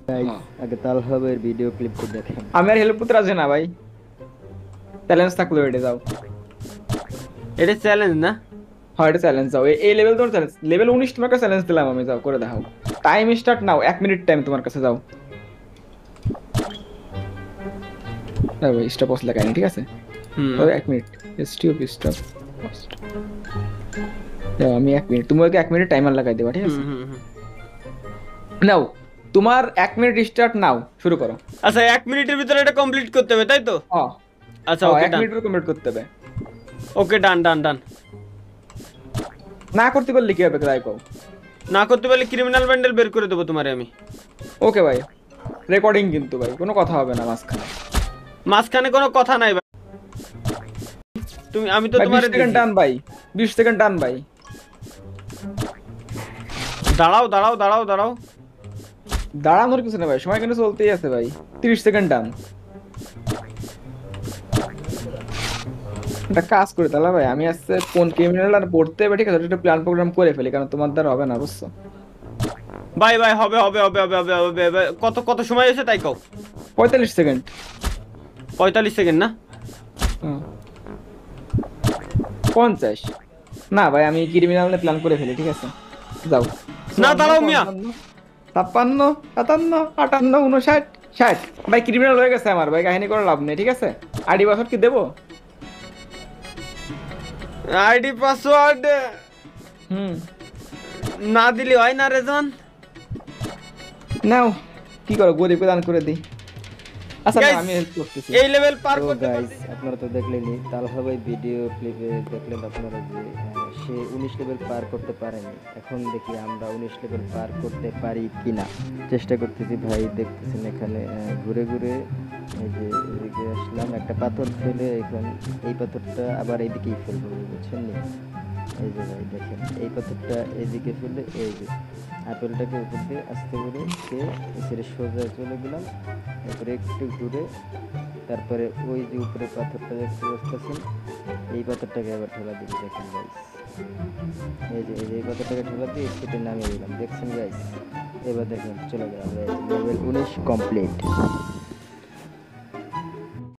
Guys আগে তালহা ভাইয়ের video ক্লিপটা দেখেন। আমি আর হেল্প করতে রাজি না ভাই, চ্যালেঞ্জ থাকলো এটা যাও। এটা চ্যালেঞ্জ না? হয় এটা চ্যালেঞ্জ যাও, এই লেভেল তোমার চ্যালেঞ্জ, লেভেল 19 তোমাকে চ্যালেঞ্জ দিলাম আমি, যাও করে দেখাও। Time start now, 1 minute time তোমার কাছে, যাও। হ্যাঁ ভাই স্টপ বস লাগাইনি, ঠিক আছে? হুম। তবে 1 মিনিট স্টপ স্টপ। যাও, আমি 1 মিনিট, তুমি ওকে 1 মিনিট টাইমার লাগাই দেবা, ঠিক আছে? হুম, হুম, হুম। নাও, তোমার 1 মিনিট স্টার্ট, নাও শুরু করো। আচ্ছা, 1 মিনিটের ভিতরে এটা কমপ্লিট করতে হবে, তাই তো? হ্যাঁ আচ্ছা, হ্যাঁ, ওকে, এক ডান। মিনিট কমপ্লিট করতে হবে। ওকে, ডান ডান ডান। না করতে পারলে কি হবে তাই কও। না করতে পারলে ক্রিমিনাল ব্যান্ডেল বের করে দেবো তোমারে আমি। ওকে ভাই, রেকর্ডিং কিন্তু ভাই, কোনো কথা হবে না মাঝখানে। মাঝখানে কোনো কথা নাই ভাই। আমি তো ভাই 20 তোমারে সেকেন্ড টান ভাই, 20 সেকেন্ড টান ভাই। দাঁড়াও দাঁড়াও দাঁড়াও দাঁড়াও। দাঁড়ানোর কিছু না ভাই, সময় কিন্তু চলতেই আছে ভাই। 30 সেকেন্ড টান। একটা কাজ করে তাহলে ভাই, আমি আজকে কোন ক্রিমিনাল আর পড়তে হবে, ঠিক আছে? একটা প্ল্যান প্রোগ্রাম করে ফেলি, কারণ তোমার দ্বারা হবে না, বুঝছো? ভাই ভাই, হবে হবে হবে হবে হবে হবে হবে। কত কত সময় হয়েছে তাই কও। 45 সেকেন্ড। 45 সেকেন্ড না? 50। না ভাই, আমি ক্রিমিনাল প্ল্যান করে ফেলি, ঠিক আছে? যাও। না, দাঁড়াও মিয়া। 56, 57, 58, 59, 60। ভাই ক্রিমিনাল হয়ে গেছে আমার ভাই, কাহিনী করে লাভ নেই, ঠিক আছে? আইডি পাসওয়ার্ড কি দেবো? আইডি পাসওয়ার্ড হুম, না দিলে হয় না রেজন। নাও। কি করো, গরিবকে দান করে দিই। আচ্ছা না, Guys, আমি হেল্প করতেছি। এই লেভেল পার তো করতে গাইস পারছি। আপনারা তো দেখলেনই, তালহা ভাই ভিডিও ক্লিপে দেখলেন আপনারা যে সে 19 লেভেল পার করতে পারেনি। এখন দেখি আমরা 19 লেভেল পার করতে পারি কিনা, চেষ্টা করতেছি ভাই। দেখতেছেন এখানে ঘুরে ঘুরে এই যে এদিকে আসলাম, একটা পাথর ফেলে এখন এই পাথরটা আবার এইদিকেই ফেলবো, বুঝছেন নি? এই যে ভাই দেখেন, এই পাথরটা এইদিকে ফেলে এই যে আপেলটাকে উপর দিয়ে আস্তে করে ছেড়ে সোজা চলে গেলাম। তারপরে একটু ঘুরে তারপরে ওই যে উপরে পাথরটা দেখতে পাচ্ছেন, এই পাথরটাকে আবার ঠেলা দিবি। দেখেন গাইস, এই পাথরটাকে ঠেলা দিয়ে স্পিডে নামিয়ে দিলাম, দেখছেন গাইস? এবার দেখেন চলে গেলাম, লেভেল 19 কমপ্লিট।